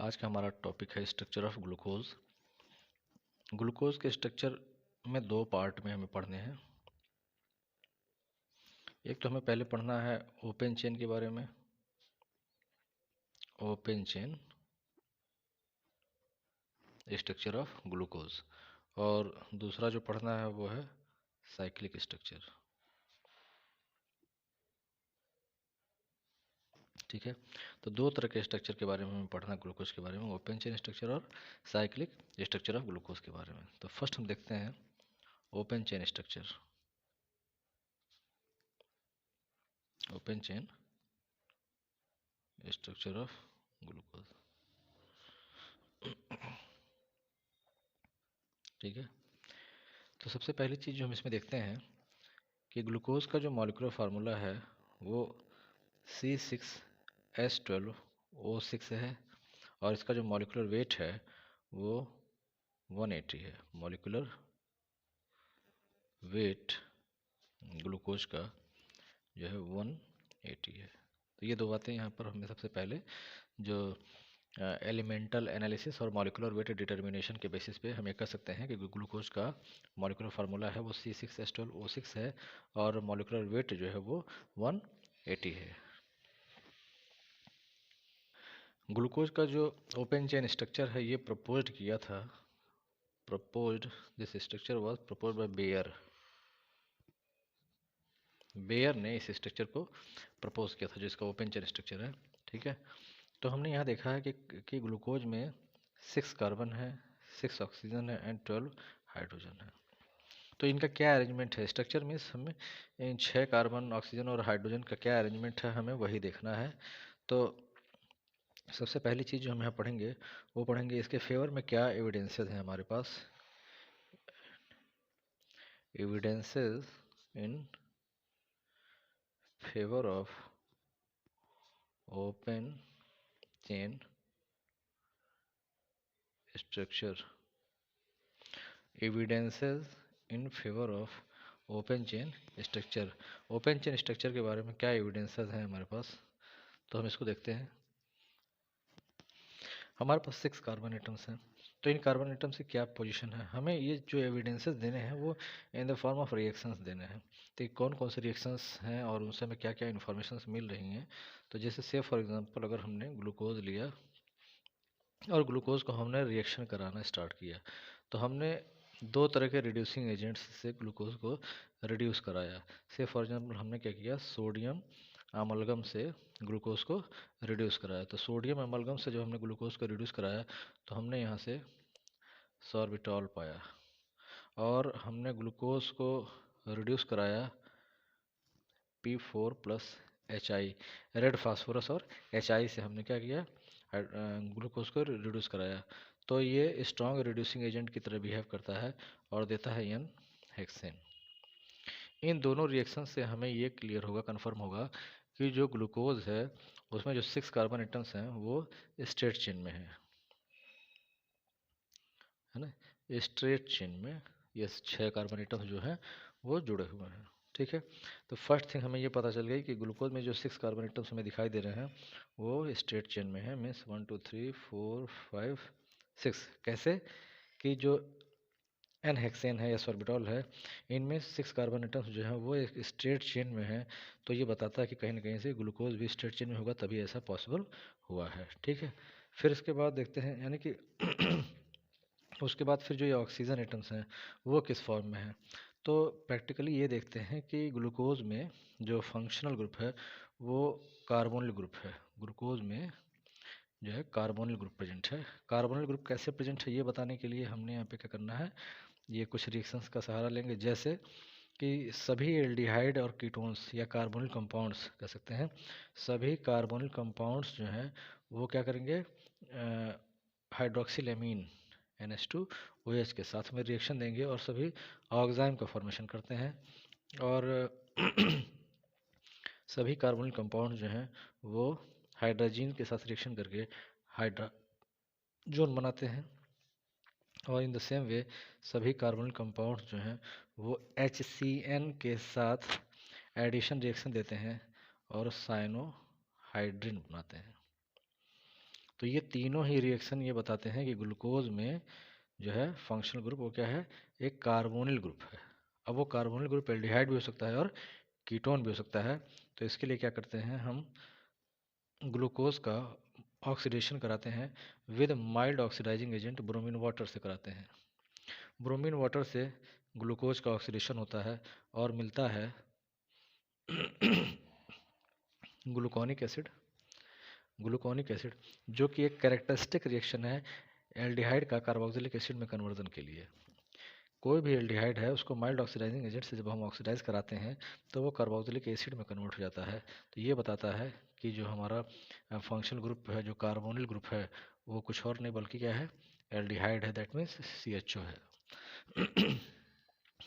आज का हमारा टॉपिक है स्ट्रक्चर ऑफ ग्लूकोज। ग्लूकोज के स्ट्रक्चर में दो पार्ट में हमें पढ़ने हैं। एक तो हमें पहले पढ़ना है ओपन चेन के बारे में, open chain structure of glucose, और दूसरा जो पढ़ना है वो है साइक्लिक स्ट्रक्चर। ठीक है, तो दो तरह के स्ट्रक्चर के बारे में हमें पढ़ना ग्लूकोज के बारे में, ओपन चेन स्ट्रक्चर और साइक्लिक स्ट्रक्चर ऑफ ग्लूकोज के बारे में। तो फर्स्ट हम देखते हैं open chain structure. Open chain structure of glucose. ठीक है, तो सबसे पहली चीज़ जो हम इसमें देखते हैं कि ग्लूकोज का जो मॉलिक्यूलर फार्मूला है वो C6H12O6 है, और इसका जो मॉलिक्यूलर वेट है वो 180 है। मॉलिक्यूलर वेट ग्लूकोज का जो है 180 है। तो ये दो बातें यहाँ पर हमें सबसे पहले जो एलिमेंटल एनालिसिस और मॉलिक्यूलर वेट डिटर्मिनेशन के बेसिस पे हम ये कह सकते हैं कि ग्लूकोज का मॉलिक्यूलर फार्मूला है वो C6H12O6 है, और मॉलिक्यूलर वेट जो है वो 180 है। ग्लूकोज का जो ओपन चेन स्ट्रक्चर है ये प्रपोज्ड किया था, this structure was proposed by Baeyer. Baeyer ने इस स्ट्रक्चर को प्रपोज किया था, जिसका ओपन चेन स्ट्रक्चर है। ठीक है, तो हमने यहाँ देखा है कि ग्लूकोज में 6 कार्बन है, 6 ऑक्सीजन है एंड 12 हाइड्रोजन है। तो इनका क्या अरेंजमेंट है स्ट्रक्चर में, हमें इन 6 कार्बन, ऑक्सीजन और हाइड्रोजन का क्या अरेंजमेंट है हमें वही देखना है। तो सबसे पहली चीज़ जो हम यहाँ पढ़ेंगे वो पढ़ेंगे इसके फेवर में क्या एविडेंसेस हैं हमारे पास। Evidences in favour of open chain structure. Evidences in favour of open chain structure. Open chain structure के बारे में क्या एविडेंसेस हैं हमारे पास, तो हम इसको देखते हैं। हमारे पास 6 कार्बन एटम्स हैं, तो इन कार्बन एटम्स की क्या पोजीशन है, हमें ये जो एविडेंसेस देने हैं वो in the form of reactions देने हैं। तो कौन कौन से रिएक्शंस हैं और उनसे हमें क्या क्या इन्फॉर्मेशन मिल रही हैं। तो जैसे से फॉर एग्जांपल अगर हमने ग्लूकोज लिया और ग्लूकोज को हमने रिएक्शन कराना स्टार्ट किया, तो हमने दो तरह के रिड्यूसिंग एजेंट्स से ग्लूकोज को रिड्यूस कराया। से फॉर एग्जांपल हमने क्या किया, सोडियम अमलगम से ग्लूकोज को रिड्यूस कराया। तो सोडियम अमलगम से जब हमने ग्लूकोज को रिड्यूस कराया तो हमने यहाँ से सॉर्बिटॉल पाया, और हमने ग्लूकोज को रिड्यूस कराया P4+HI, रेड फास्फोरस और HI से हमने क्या किया, ग्लूकोज को रिड्यूस कराया। तो ये स्ट्रॉन्ग रिड्यूसिंग एजेंट की तरह बिहेव करता है और देता है N हेक्सेन। इन दोनों रिएक्शन से हमें ये क्लियर होगा, कंफर्म होगा कि जो ग्लूकोज है उसमें जो 6 कार्बन एटम्स हैं वो स्ट्रेट चेन में है ना, स्ट्रेट चेन में ये 6 कार्बन एटम्स जो हैं वो जुड़े हुए हैं। ठीक है, तो फर्स्ट थिंग हमें ये पता चल गई कि ग्लूकोज में जो 6 कार्बन एटम्स हमें दिखाई दे रहे हैं वो स्ट्रेट चेन में है, मीन्स 1 2 3 4 5 6। कैसे कि जो एन हेक्सेन है या सॉर्बिटॉल है, इनमें 6 कार्बन एटम्स जो हैं वो एक स्ट्रेट चेन में है। तो ये बताता है कि कहीं ना कहीं से ग्लूकोज भी स्ट्रेट चेन में होगा, तभी ऐसा पॉसिबल हुआ है। ठीक है, फिर इसके बाद देखते हैं यानी कि उसके बाद फिर जो ये ऑक्सीजन एटम्स हैं वो किस फॉर्म में हैं। तो प्रैक्टिकली ये देखते हैं कि ग्लूकोज में जो फंक्शनल ग्रुप है वो कार्बोनिल ग्रुप है। ग्लूकोज में जो है कार्बोनिल ग्रुप प्रेजेंट है। कार्बोनिल ग्रुप कैसे प्रेजेंट है ये बताने के लिए हमने यहाँ पे क्या करना है, ये कुछ रिएक्शंस का सहारा लेंगे। जैसे कि सभी एल्डिहाइड और कीटोन्स या कार्बोनिल कंपाउंड्स कह सकते हैं, सभी कार्बोनिल कंपाउंड्स जो हैं वो क्या करेंगे, हाइड्रोक्सिलेमीन NH2OH के साथ में रिएक्शन देंगे और सभी ऑक्साइम का फॉर्मेशन करते हैं। और सभी कार्बोनिल कंपाउंड जो हैं वो हाइड्रोजन के साथ रिएक्शन करके हाइड्रोजन बनाते हैं। और इन द सेम वे सभी कार्बोनिल कंपाउंड जो हैं वो HCN के साथ एडिशन रिएक्शन देते हैं और साइनोहाइड्रिन बनाते हैं। तो ये तीनों ही रिएक्शन ये बताते हैं कि ग्लूकोज में जो है फंक्शनल ग्रुप वो क्या है, एक कार्बोनिल ग्रुप है। अब वो कार्बोनिल ग्रुप एल्डिहाइड भी हो सकता है और कीटोन भी हो सकता है। तो इसके लिए क्या करते हैं, हम ग्लूकोज का ऑक्सीडेशन कराते हैं with mild oxidising agent bromine water से कराते हैं। ब्रोमीन वाटर से ग्लूकोज का ऑक्सीडेशन होता है और मिलता है ग्लूकोनिक एसिड। ग्लूकोनिक एसिड जो कि एक कैरेक्टरिस्टिक रिएक्शन है एल्डिहाइड का कार्बोक्सिलिक एसिड में कन्वर्जन के लिए। कोई भी एल्डिहाइड है उसको माइल्ड ऑक्सीडाइजिंग एजेंट से जब हम ऑक्सीडाइज कराते हैं तो वो कार्बोक्सिलिक एसिड में कन्वर्ट हो जाता है। तो ये बताता है कि जो हमारा फंक्शनल ग्रुप है, जो कार्बोनिल ग्रुप है, वो कुछ और नहीं बल्कि क्या है, एल्डिहाइड है, दैट मीन्स CHO है।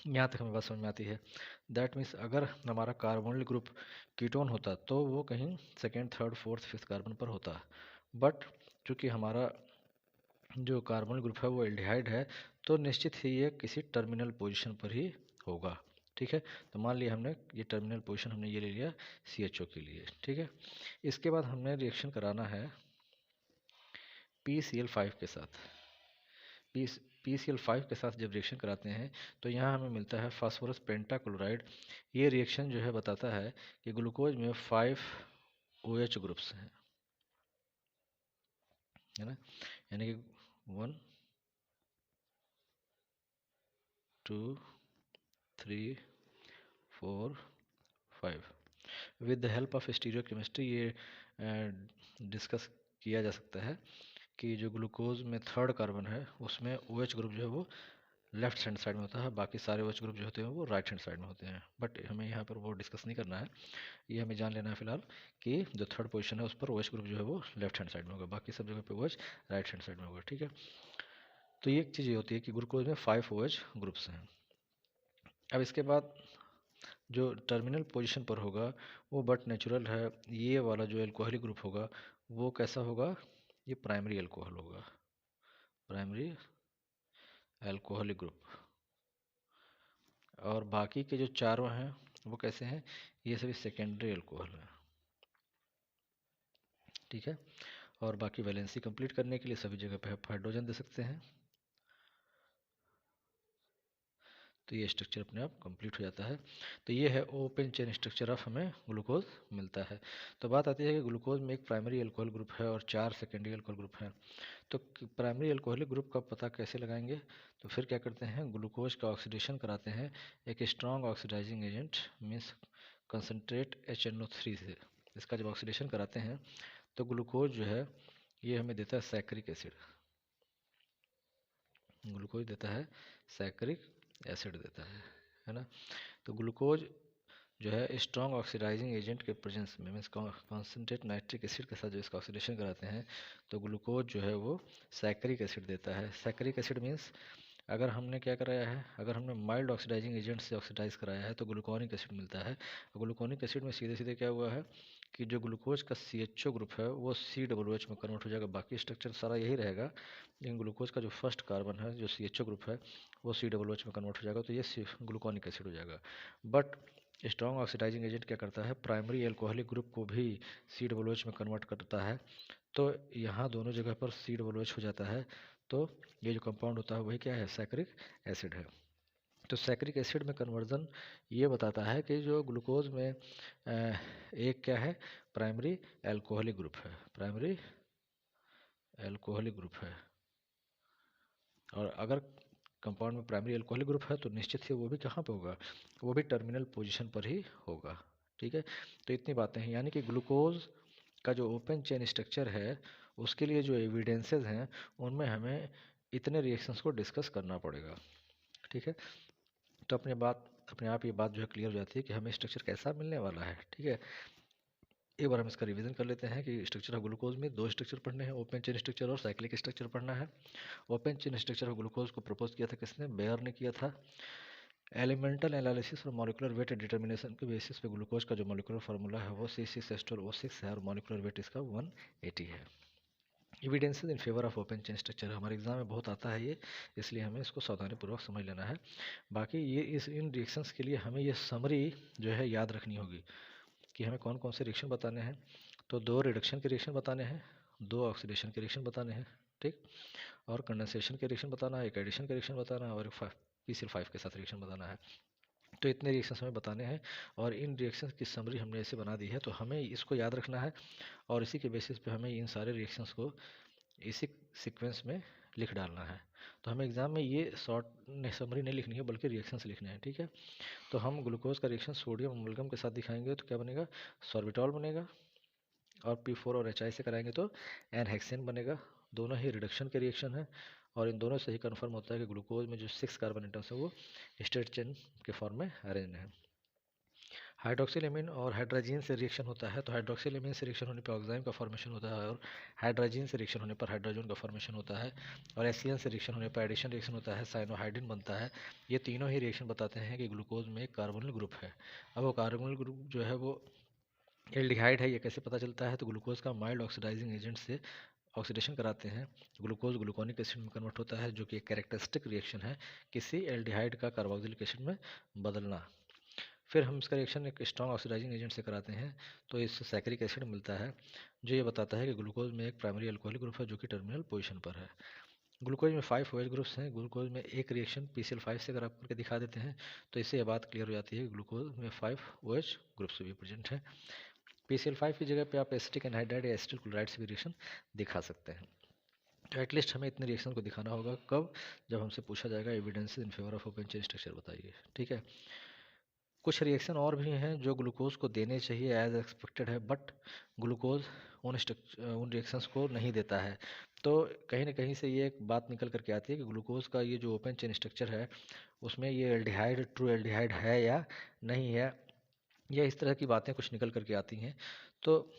यहाँ तक हमें बात समझ में आती है। दैट मीन्स अगर हमारा कार्बोनिल ग्रुप कीटोन होता तो वो कहीं second, third, fourth, fifth carbon पर होता, बट चूँकि हमारा जो कार्बोनिल ग्रुप है वो एल्डिहाइड है तो निश्चित ही ये किसी टर्मिनल पोजीशन पर ही होगा। ठीक है, तो मान लिया हमने ये टर्मिनल पोजीशन हमने ये ले लिया CHO के लिए। ठीक है, इसके बाद हमने रिएक्शन कराना है PCl5 के साथ। PCl5 के साथ जब रिएक्शन कराते हैं तो यहाँ हमें मिलता है फास्फोरस पेंटाक्लोराइड। ये रिएक्शन जो है बताता है कि ग्लूकोज में 5 OH ग्रुप्स हैं, है ना, यानी कि 1 2 3 4 5। With the help of stereochemistry ये डिस्कस किया जा सकता है कि जो ग्लूकोज में थर्ड कार्बन है उसमें OH ग्रुप जो है वो लेफ्ट हैंड साइड में होता है, बाकी सारे OH ग्रुप जो होते हैं वो राइट हैंड साइड में होते हैं। बट हमें यहाँ पर वो डिस्कस नहीं करना है, ये हमें जान लेना है फिलहाल कि जो थर्ड पोजीशन है उस पर OH ग्रुप जो है वो लेफ्ट हैंड साइड में होगा, बाकी सब जगह पे OH राइट हैंड साइड में होगा। ठीक है, तो ये एक चीज़ ये होती है कि ग्लूकोज में 5 OH ग्रुप्स हैं। अब इसके बाद जो टर्मिनल पोजीशन पर होगा वो बट नेचुरल है, ये वाला जो एल्कोहलिक ग्रुप होगा वो कैसा होगा, ये प्राइमरी एल्कोहल होगा, प्राइमरी एल्कोहलिक ग्रुप। और बाकी के जो चारों हैं वो कैसे हैं, ये सभी सेकेंडरी एल्कोहल हैं। ठीक है, और बाकी वैलेंसी कंप्लीट करने के लिए सभी जगह पे आप हाइड्रोजन दे सकते हैं। तो ये स्ट्रक्चर अपने आप कंप्लीट हो जाता है। तो ये है ओपन चेन स्ट्रक्चर ऑफ हमें ग्लूकोज मिलता है। तो बात आती है कि ग्लूकोज में एक प्राइमरी अल्कोहल ग्रुप है और 4 सेकेंडरी अल्कोहल ग्रुप हैं। तो प्राइमरी अल्कोहलिक ग्रुप का पता कैसे लगाएंगे, तो फिर क्या करते हैं, ग्लूकोज का ऑक्सीडेशन कराते हैं एक strong oxidising agent means concentrate HNO3 से। इसका जब ऑक्सीडेशन कराते हैं तो ग्लूकोज जो है ये हमें देता है सैक्रिक एसिड, ग्लूकोज देता है सैक्रिक एसिड देता है ना। तो ग्लूकोज जो है स्ट्रॉन्ग ऑक्सीडाइजिंग एजेंट के प्रेजेंस में मीन्स कॉन्सेंट्रेट नाइट्रिक एसिड के साथ जो इसका ऑक्सीडेशन कराते हैं तो ग्लूकोज जो है वो सैक्रिक एसिड देता है। सैक्रिक एसिड मीन्स अगर हमने क्या कराया है, अगर हमने माइल्ड ऑक्सीडाइजिंग एजेंट से ऑक्सीडाइज कराया है तो ग्लूकोनिक एसिड मिलता है। ग्लूकोनिक एसिड में सीधे सीधे क्या हुआ है कि जो ग्लूकोज का CHO ग्रुप है वो COOH में कन्वर्ट हो जाएगा, बाकी स्ट्रक्चर सारा यही रहेगा, लेकिन ग्लूकोज का जो फर्स्ट कार्बन है जो CHO ग्रुप है वो COOH में कन्वर्ट हो जाएगा, तो ये ग्लूकोनिक एसिड हो जाएगा। बट स्ट्रॉन्ग ऑक्सीडाइजिंग एजेंट क्या करता है, प्राइमरी एल्कोहलिक ग्रुप को भी COOH में कन्वर्ट करता है, तो यहाँ दोनों जगह पर COOH हो जाता है। तो ये जो कंपाउंड होता है वही क्या है, सैक्रिक एसिड है। तो सैक्रिक एसिड में कन्वर्जन ये बताता है कि जो ग्लूकोज में एक क्या है, प्राइमरी एल्कोहलिक ग्रुप है, प्राइमरी एल्कोहलिक ग्रुप है। और अगर कंपाउंड में प्राइमरी एल्कोहलिक ग्रुप है तो निश्चित ही वो भी कहाँ पे होगा, वो भी टर्मिनल पोजीशन पर ही होगा। ठीक है, तो इतनी बातें हैं, यानी कि ग्लूकोज का जो ओपन चेन स्ट्रक्चर है उसके लिए जो एविडेंसेस हैं उनमें हमें इतने रिएक्शंस को डिस्कस करना पड़ेगा। ठीक है, तो अपने आप ये बात जो है क्लियर हो जाती है कि हमें स्ट्रक्चर कैसा मिलने वाला है। ठीक है, एक बार हम इसका रिवीजन कर लेते हैं कि स्ट्रक्चर ऑफ ग्लूकोज में 2 स्ट्रक्चर पढ़ने हैं, ओपन चेन स्ट्रक्चर और साइक्लिक स्ट्रक्चर पढ़ना है। Open chain structure of glucose को प्रपोज किया था किसने, बेयर ने किया था। एलिमेंटल एनालिसिस और मॉलिक्यूलर वेट डिटर्मिनेशन के बेसिस पे ग्लूकोज का जो मॉलिक्यूलर फार्मूला है वो C6H12O6 है और मॉलिक्यूलर वेट इसका 180 है। Evidences in favour of open chain structure हमारे एग्जाम में बहुत आता है ये, इसलिए हमें इसको सावधानीपूर्वक समझ लेना है। बाकी ये इन रिएक्शंस के लिए हमें ये समरी जो है याद रखनी होगी कि हमें कौन कौन से रिएक्शन बताने हैं। तो 2 रिडक्शन के रिएक्शन बताने हैं दो ऑक्सीडेशन के रिएक्शन बताने हैं, ठीक, और कंडेंसेशन के रिएक्शन बताना है, एक एडिशन के रिएक्शन बताना है और एक PCl5 के साथ रिएक्शन बताना है। तो इतने रिएक्शंस हमें बताने हैं और इन रिएक्शंस की समरी हमने ऐसे बना दी है। तो हमें इसको याद रखना है और इसी के बेसिस पे हमें इन सारे रिएक्शंस को इसी सीक्वेंस में लिख डालना है। तो हमें एग्जाम में ये शॉर्ट समरी नहीं लिखनी है बल्कि रिएक्शंस लिखने हैं, ठीक है। तो हम ग्लूकोज का रिएक्शन सोडियम अमलगम के साथ दिखाएंगे तो क्या बनेगा, सॉर्बिटॉल बनेगा, और P4 और HI से कराएंगे तो एनहेक्सेन बनेगा। दोनों ही रिडक्शन के रिएक्शन है और इन दोनों से ही कंफर्म होता है कि ग्लूकोज में जो 6 कार्बन एटम्स है वो स्ट्रेट चेन के फॉर्म में अरेंज है। हाइड्रोक्सिलेमिन और हाइड्रोजीन से रिएक्शन होता है तो हाइड्रोक्सिलेमिन से रिएक्शन होने पर ऑक्साइम का फॉर्मेशन होता है और हाइड्रोजीन से रिएक्शन होने पर हाइड्रोजन का फॉर्मेशन होता है और एसियन से रिएक्शन होने पर एडिशन रिएक्शन होता है, साइनोहाइड्रिन बनता है। ये तीनों ही रिएक्शन बताते हैं कि ग्लूकोज में एक कार्बोनिल ग्रुप है। अब वो कार्बोनिल ग्रुप जो है वो एल्डिहाइड है, ये कैसे पता चलता है, तो ग्लूकोज का माइल्ड ऑक्सीडाइजिंग एजेंट से ऑक्सीडेशन कराते हैं, ग्लूकोज ग्लूकोनिक एसिड में कन्वर्ट होता है जो कि एक कैरेक्टरिस्टिक रिएक्शन है किसी एल्डिहाइड का कार्बोक्सिलिक एसिड में बदलना। फिर हम इसका रिएक्शन एक स्ट्रॉन्ग ऑक्सीडाइजिंग एजेंट से कराते हैं तो इससे सैकरिक एसिड मिलता है जो ये बताता है कि ग्लूकोज में एक प्राइमरी अल्कोहलिक ग्रुप है जो कि टर्मिनल पोजीशन पर है। ग्लूकोज में 5 OH ग्रुप्स हैं, ग्लूकोज में एक रिएक्शन PCl5 से अगर आप करके दिखा देते हैं तो इससे यह बात क्लियर हो जाती है कि ग्लूकोज में 5 OH ग्रुप्स भी प्रेजेंट है। PCl5 की जगह पे आप एसिटिक एनहाइड्राइड या एसिटिल क्लोराइड से भी रिएक्शन दिखा सकते हैं। तो एटलीस्ट हमें इतने रिएक्शन को दिखाना होगा कब, जब हमसे पूछा जाएगा evidences in favour of open chain structure बताइए, ठीक है। कुछ रिएक्शन और भी हैं जो ग्लूकोज को देने चाहिए एज एक्सपेक्टेड है बट ग्लूकोज उन रिएक्शंस को नहीं देता है। तो कहीं ना कहीं से ये एक बात निकल करके आती है कि ग्लूकोज का ये जो ओपन चेन स्ट्रक्चर है उसमें ये एल्डिहाइड ट्रू एल्डिहाइड है या नहीं है, या इस तरह की बातें कुछ निकल करके आती हैं। तो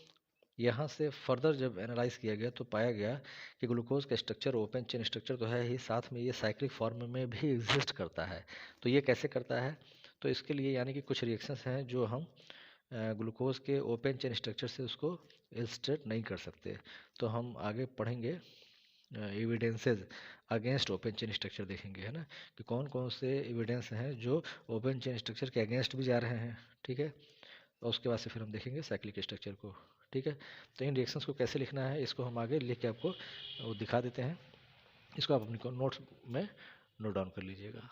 यहाँ से फर्दर जब एनालाइज किया गया तो पाया गया कि ग्लूकोज का स्ट्रक्चर ओपन चेन स्ट्रक्चर तो है ही, साथ में ये साइक्लिक फॉर्म में भी एग्जिस्ट करता है। तो ये कैसे करता है, तो इसके लिए यानी कि कुछ रिएक्शंस हैं जो हम ग्लूकोज के ओपन चेन स्ट्रक्चर से उसको इलस्ट्रेट नहीं कर सकते। तो हम आगे पढ़ेंगे evidences against open chain structure देखेंगे, है ना, कि कौन कौन से एविडेंस हैं जो ओपन चेन स्ट्रक्चर के अगेंस्ट भी जा रहे हैं, ठीक है। और उसके बाद से फिर हम देखेंगे साइक्लिक स्ट्रक्चर को, ठीक है। तो इन रिएक्शंस को कैसे लिखना है इसको हम आगे लिख के आपको वो दिखा देते हैं। इसको आप अपनी नोट्स में नोट डाउन कर लीजिएगा।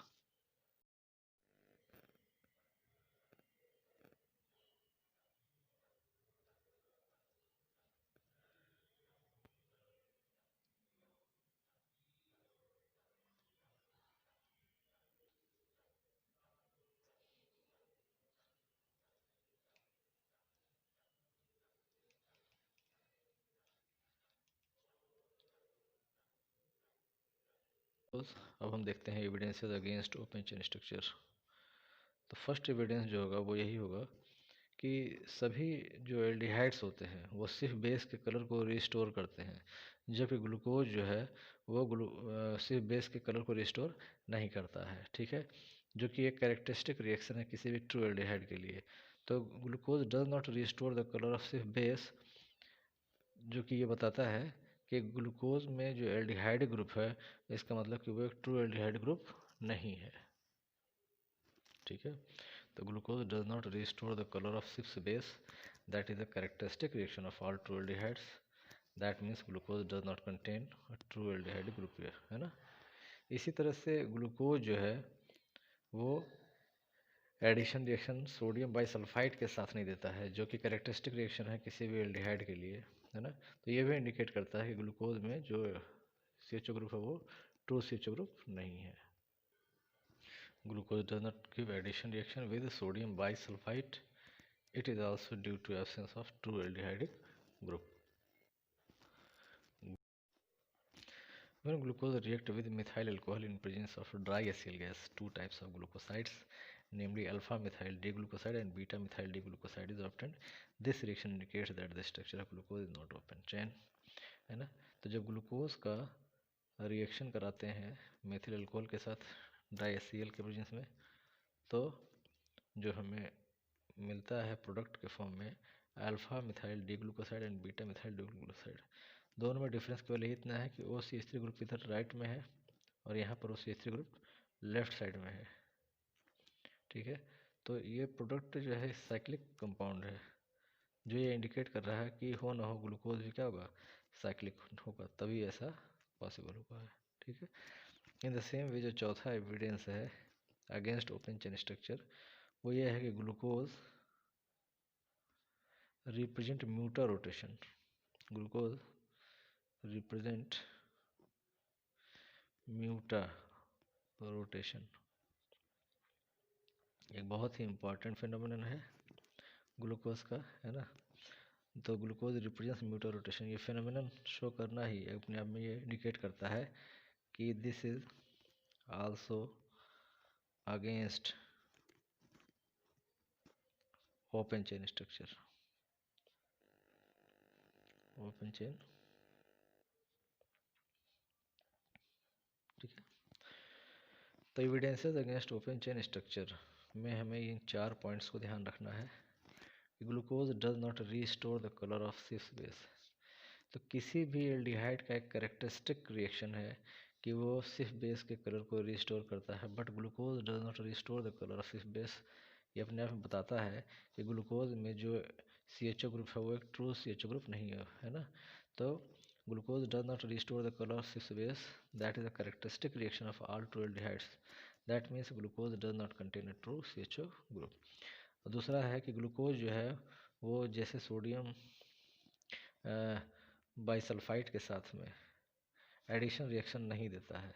अब हम देखते हैं evidences against open chain structure. तो फर्स्ट एविडेंस जो होगा वो यही होगा कि सभी जो एल्डिहाइड्स होते हैं वो सिर्फ बेस के कलर को रिस्टोर करते हैं, जबकि ग्लूकोज जो है वो सिर्फ बेस के कलर को रिस्टोर नहीं करता है, ठीक है, जो कि एक कैरेक्टरिस्टिक रिएक्शन है किसी भी ट्रू एल्डिहाइड के लिए। तो glucose does not restore the colour of सिर्फ बेस, जो कि ये बताता है कि ग्लूकोज में जो एल्डिहाइड ग्रुप है इसका मतलब कि वो एक ट्रू एल्डिहाइड ग्रुप नहीं है, ठीक है। तो glucose does not restore the color of 6 base, that is a characteristic reaction of all true aldehydes. That means glucose does not contain a true aldehyde group here, है ना। इसी तरह से ग्लूकोज जो है वो एडिशन रिएक्शन सोडियम बाइसल्फाइड के साथ नहीं देता है, जो कि कैरेक्टरिस्टिक रिएक्शन है किसी भी एल्डिहाइड के लिए, है ना। तो ये भी इंडिकेट करता है कि ग्लूकोज में जो CHO ग्रुप है वो ट्रू CHO ग्रुप नहीं है। Glucose does not give addition reaction with sodium bisulfite. It is also due to absence of true aldehydic group. When glucose react with methyl alcohol in presence of dry acyl gas, two types of glucosides, namely alpha methyl D-glucoside and beta methyl D-glucoside is obtained. This reaction indicates that the structure of glucose is not open chain, है ना। तो जब glucose का reaction कराते हैं methyl alcohol के साथ die HCl के प्रेजेंस में, तो जो हमें मिलता है प्रोडक्ट के फॉर्म में alpha methyl D glucoside and beta methyl D glucoside. दोनों में डिफरेंस केवल इतना है कि OCH3 ग्रुप इधर राइट में है और यहाँ पर OCH3 ग्रुप लेफ्ट साइड में है, ठीक है। तो ये प्रोडक्ट जो है साइक्लिक कंपाउंड है जो ये इंडिकेट कर रहा है कि हो ना हो ग्लूकोज भी क्या होगा, साइक्लिक होगा, तभी ऐसा पॉसिबल होगा है। ठीक है। इन द सेम वे जो चौथा एविडेंस है अगेंस्ट ओपन चेन स्ट्रक्चर वो ये है कि glucose represent mutarotation. Glucose represent mutarotation एक बहुत ही इम्पॉर्टेंट फिनोमिनन है ग्लूकोज का, है ना। तो ग्लूकोज रिप्रेजेंट्स म्यूटर रोटेशन, ये फिनोमिनन शो करना ही अपने आप में ये इंडिकेट करता है कि this is also against open chain structure. Open chain, ठीक है। तो evidences against open chain structure में हमें इन 4 पॉइंट्स को ध्यान रखना है। Glucose does not restore the colour of सिस बेस। तो किसी भी एल्डिहाइड का एक कैरेक्टरिस्टिक रिएक्शन है कि वो सिस बेस के कलर को रिस्टोर करता है, but glucose does not restore the colour of सिस बेस। ये अपने आप में बताता है कि ग्लूकोज में जो CHO ग्रुप है वो एक ट्रू CHO ग्रुप नहीं है ना। तो glucose does not restore the colour of सिस base, that is a characteristic reaction of all true aldehydes, that means glucose does not contain a true CHO group. और दूसरा है कि ग्लूकोज जो है वो जैसे सोडियम बाइसल्फाइड के साथ में एडिशन रिएक्शन नहीं देता है,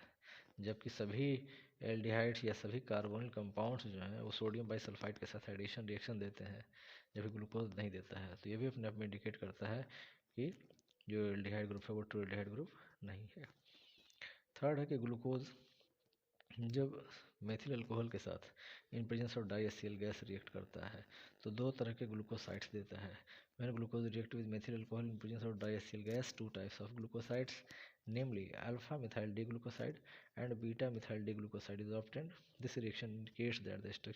जबकि सभी एल्डिहाइड्स या सभी कार्बोनिल कंपाउंड्स जो हैं वो सोडियम बाइसल्फाइड के साथ एडिशन रिएक्शन देते हैं, जबकि ग्लूकोज नहीं देता है। तो ये भी अपने आप में इंडिकेट करता है कि जो एल्डिहाइड ग्रुप है वो ट्रू एल्डिहाइड ग्रुप नहीं है। थर्ड है कि ग्लूकोज जब मेथिल अल्कोहल के साथ in presence of dry HCl gas react करता है तो 2 तरह के ग्लूकोसाइड्स देता है। When glucose react with methyl alcohol in presence of dry HCl gas 2 types of glucosides namely alpha methyl D glucoside and beta methyl D glucoside is obtained. This reaction indicates that the structure